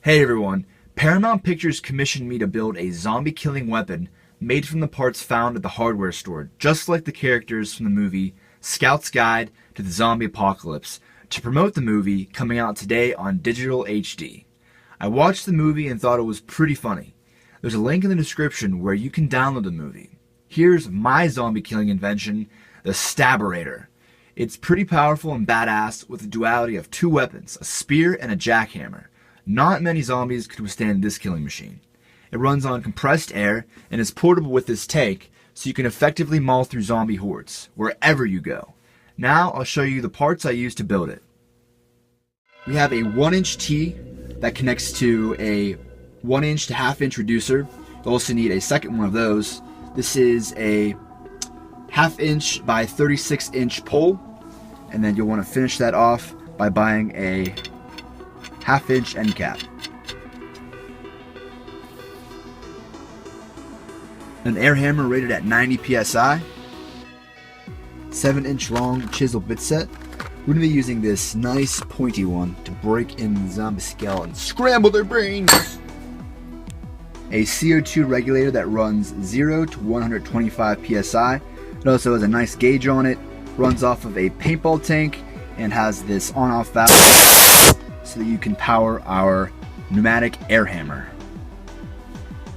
Hey everyone, Paramount Pictures commissioned me to build a zombie killing weapon made from the parts found at the hardware store, just like the characters from the movie Scout's Guide to the Zombie Apocalypse, to promote the movie coming out today on digital HD. I watched the movie and thought it was pretty funny. There's a link in the description where you can download the movie. Here's my zombie killing invention, the Staberator. It's pretty powerful and badass with a duality of two weapons, a spear and a jackhammer. Not many zombies could withstand this killing machine. It runs on compressed air and is portable with this tank, so you can effectively maul through zombie hordes, wherever you go. Now I'll show you the parts I used to build it. We have a 1-inch T that connects to a 1-inch to 1/2 inch reducer. You'll also need a second one of those. This is a 1/2 inch by 36 inch pole, and then you'll want to finish that off by buying a 1/2 inch end cap. An air hammer rated at 90 psi, 7-inch long chisel bit set. We're going to be using this nice pointy one to break in the zombie skull and scramble their brains. A CO2 regulator that runs 0 to 125 psi. It also has a nice gauge on it, runs off of a paintball tank, and has this on-off valve so that you can power our pneumatic air hammer.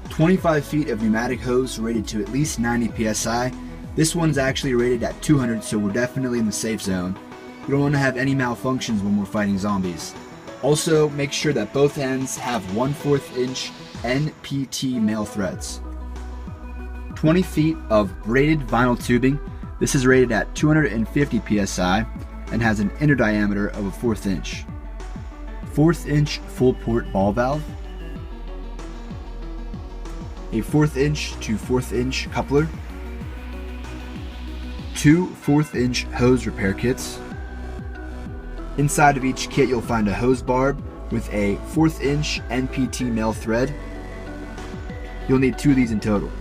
25 feet of pneumatic hose rated to at least 90 psi. This one's actually rated at 200, so we're definitely in the safe zone. We don't want to have any malfunctions when we're fighting zombies. Also, make sure that both ends have 1/4 inch NPT male threads. 20 feet of braided vinyl tubing. This is rated at 250 psi and has an inner diameter of a 1/4 inch. 1/4 inch full port ball valve. A 1/4 inch to 1/4 inch coupler. 2 1/4 inch hose repair kits. Inside of each kit you'll find a hose barb with a 1/4 inch NPT male thread. You'll need 2 of these in total.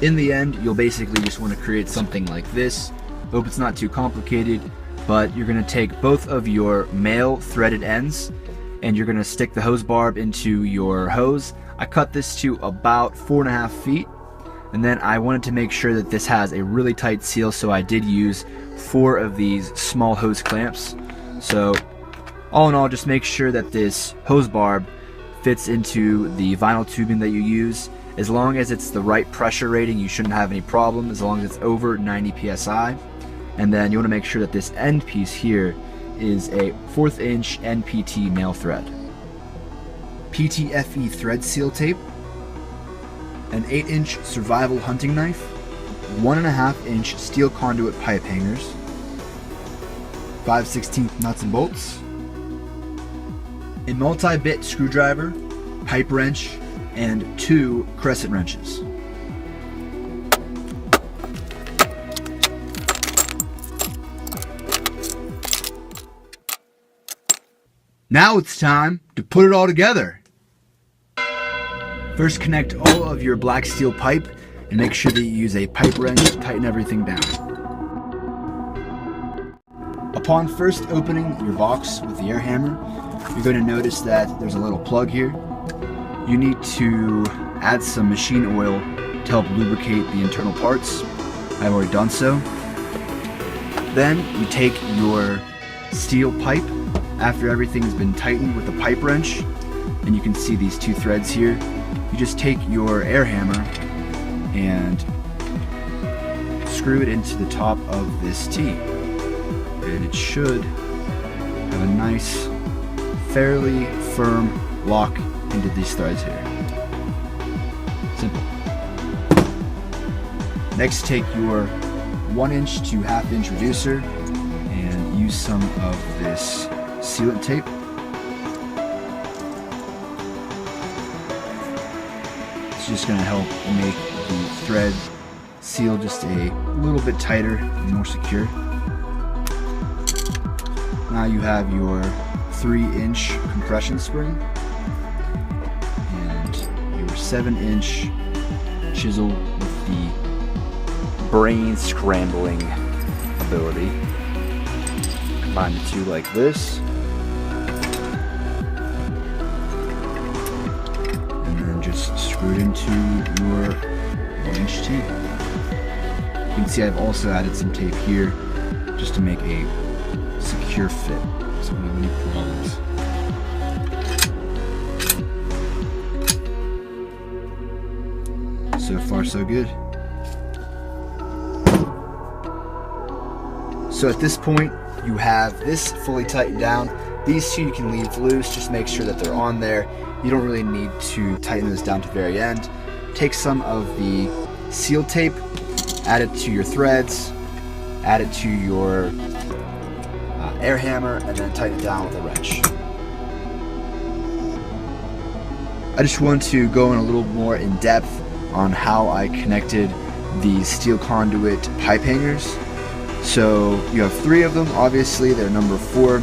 In the end, you'll basically just want to create something like this. Hope it's not too complicated, but you're going to take both of your male threaded ends and you're going to stick the hose barb into your hose. I cut this to about 4.5 feet, and then I wanted to make sure that this has a really tight seal, so I did use 4 of these small hose clamps. So all in all, just make sure that this hose barb fits into the vinyl tubing that you use. As long as it's the right pressure rating, you shouldn't have any problem, as long as it's over 90 psi. And then you want to make sure that this end piece here is a 1/4 inch NPT male thread. PTFE thread seal tape. An 8-inch survival hunting knife. 1.5 inch steel conduit pipe hangers. 5/16 nuts and bolts. A multi-bit screwdriver, pipe wrench, and 2 crescent wrenches. Now it's time to put it all together. First, connect all of your black steel pipe and make sure that you use a pipe wrench to tighten everything down. Upon first opening your box with the air hammer, you're going to notice that there's a little plug here. You need to add some machine oil to help lubricate the internal parts. I've already done so. Then you take your steel pipe after everything's been tightened with a pipe wrench, and you can see these 2 threads here. You just take your air hammer and screw it into the top of this T, and it should have a nice, fairly firm lock into these threads here. Simple. Next, take your 1-inch to 1/2 inch reducer and use some of this sealant tape. It's just going to help make the thread seal just a little bit tighter and more secure. Now you have your 3-inch compression spring and your 7-inch chisel with the brain scrambling ability. Combine the two like this. screw it into your 1-inch teeth. You can see I've also added some tape here just to make a secure fit, so we don't have any problems. So far so good. So at this point you have this fully tightened down. These two you can leave loose, just make sure that they're on there. You don't really need to tighten those down to the very end. Take some of the seal tape, add it to your threads, add it to your air hammer, and then tighten it down with a wrench. I just want to go in a little more in depth on how I connected the steel conduit pipe hangers. So you have 3 of them, obviously they're number 4.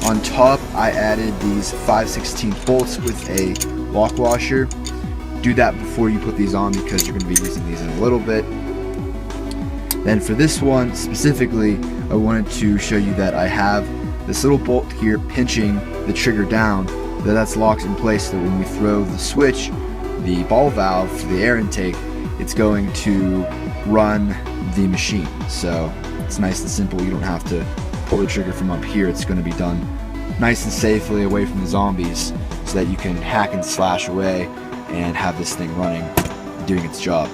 On top I added these 5/16 bolts with a lock washer. Do that before you put these on because you're going to be using these in a little bit. Then for this one specifically, I wanted to show you that I have this little bolt here pinching the trigger down, that's locked in place so that when we throw the switch, the ball valve for the air intake, it's going to run the machine. So it's nice and simple. You don't have to pull the trigger from up here. It's going to be done nice and safely away from the zombies so that you can hack and slash away and have this thing running, doing its job.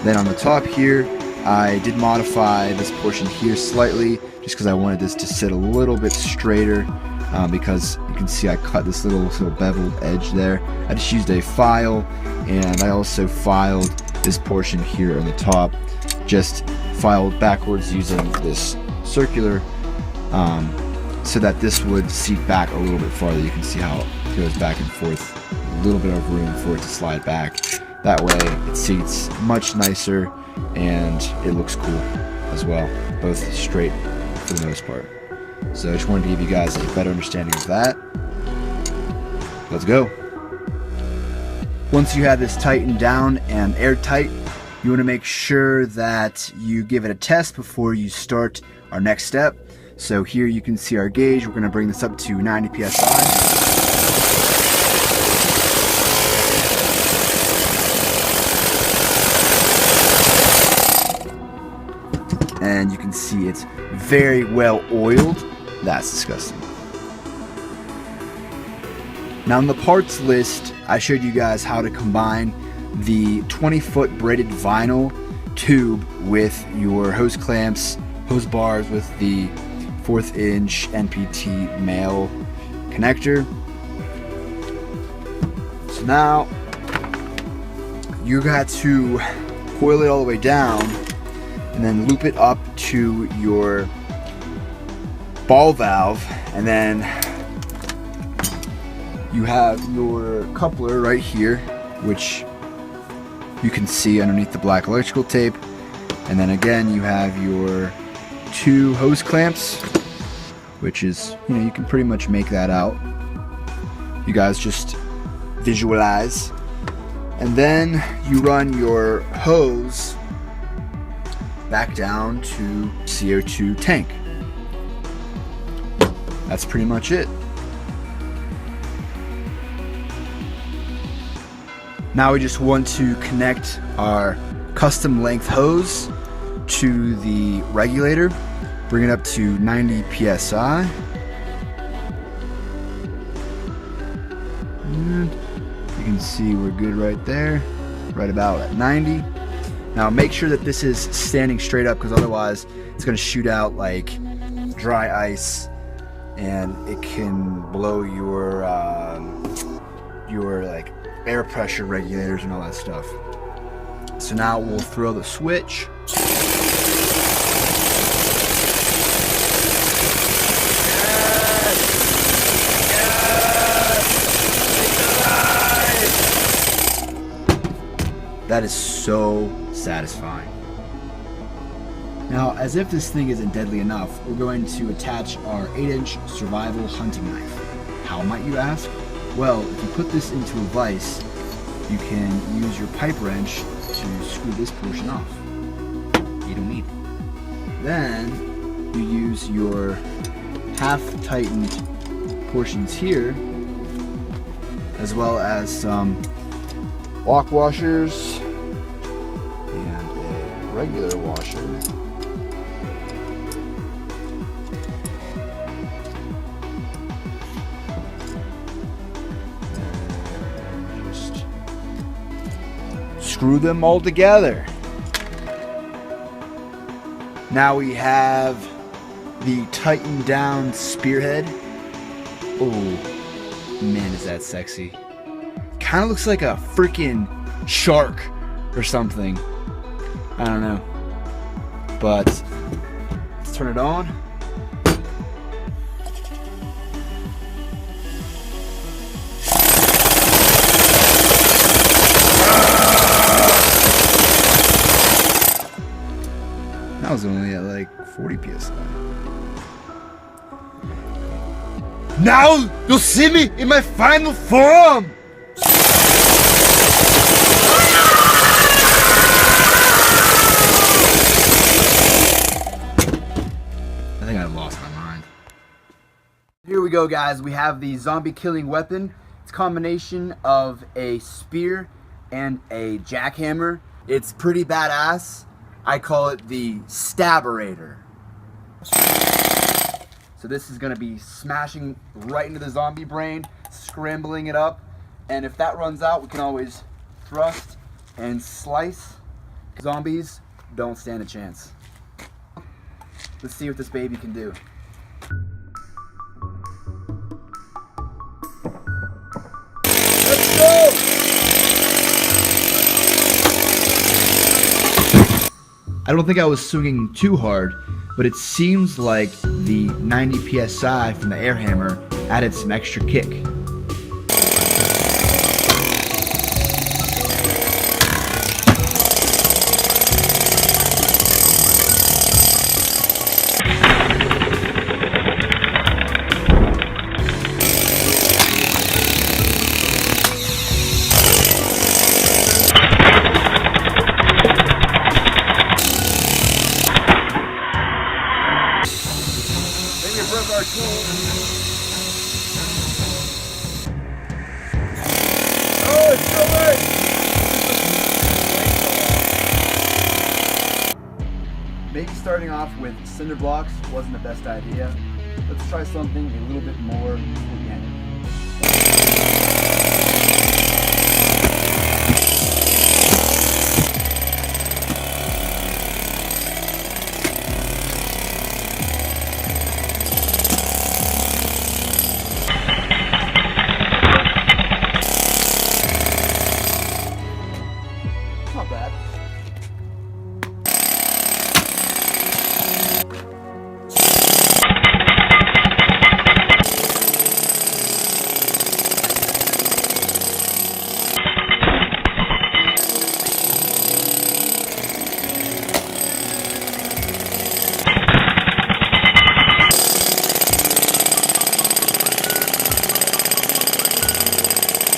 Then on the top here, I did modify this portion here slightly just because I wanted this to sit a little bit straighter because you can see I cut this little beveled edge there. I just used a file, and I also filed this portion here on the top, just filed backwards using this circular so that this would seat back a little bit farther. You can see how it goes back and forth, a little bit of room for it to slide back. That way it seats much nicer and it looks cool as well, both straight for the most part. So I just wanted to give you guys a better understanding of that. Let's go. Once you have this tightened down and airtight, you want to make sure that you give it a test before you start our next step. So here you can see our gauge. We're going to bring this up to 90 psi. And you can see it's very well oiled. That's disgusting. Now in the parts list, I showed you guys how to combine the 20-foot braided vinyl tube with your hose clamps, hose bars with the 1/4 inch NPT male connector. So now you got to coil it all the way down and then loop it up to your ball valve, and then you have your coupler right here, which you can see underneath the black electrical tape, and then again you have your 2 hose clamps, which is, you can pretty much make that out. You guys just visualize, and then you run your hose back down to CO2 tank. That's pretty much it. Now we just want to connect our custom length hose to the regulator, bring it up to 90 psi. And you can see we're good right there, right about at 90. Now make sure that this is standing straight up, because otherwise it's going to shoot out like dry ice and it can blow your like air pressure regulators and all that stuff. So now we'll throw the switch. That is so satisfying. Now, as if this thing isn't deadly enough, we're going to attach our 8-inch survival hunting knife. How might you ask? Well, if you put this into a vise, you can use your pipe wrench to screw this portion off. You don't need it. Then you use your half-tightened portions here, as well as some lock washers and a regular washer. And just screw them all together. Now we have the tightened down spearhead. Oh man, is that sexy. Kind of looks like a freaking shark or something. I don't know. But let's turn it on. That was only at like 40 psi. Now you'll see me in my final form! I think I lost my mind. Here we go, guys. We have the zombie killing weapon. It's a combination of a spear and a jackhammer. It's pretty badass. I call it the Staberator. So this is going to be smashing right into the zombie brain, scrambling it up, and if that runs out, we can always thrust and slice. Zombies don't stand a chance. Let's see what this baby can do. Let's go! I don't think I was swinging too hard, but it seems like the 90 psi from the air hammer added some extra kick. Our tool. Oh, it's still there. Maybe starting off with cinder blocks wasn't the best idea. Let's try something a little bit more organic. Not bad.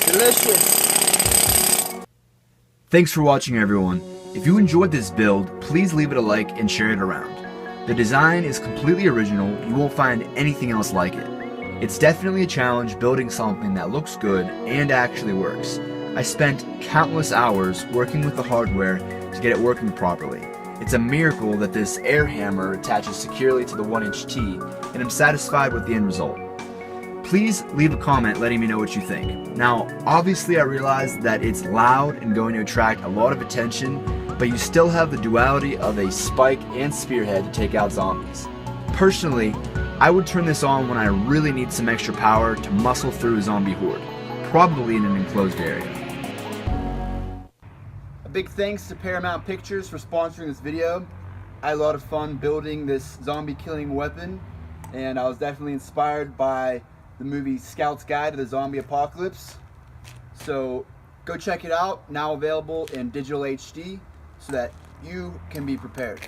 Delicious. Thanks for watching, everyone. If you enjoyed this build, please leave it a like and share it around. The design is completely original. You won't find anything else like it. It's definitely a challenge building something that looks good and actually works. I spent countless hours working with the hardware to get it working properly. It's a miracle that this air hammer attaches securely to the 1-inch T, and I'm satisfied with the end result. Please leave a comment letting me know what you think. Now, obviously I realize that it's loud and going to attract a lot of attention, but you still have the duality of a spike and spearhead to take out zombies. Personally, I would turn this on when I really need some extra power to muscle through a zombie horde, probably in an enclosed area. A big thanks to Paramount Pictures for sponsoring this video. I had a lot of fun building this zombie killing weapon, and I was definitely inspired by the movie Scout's Guide to the Zombie Apocalypse. So go check it out, now available in digital HD, so that you can be prepared.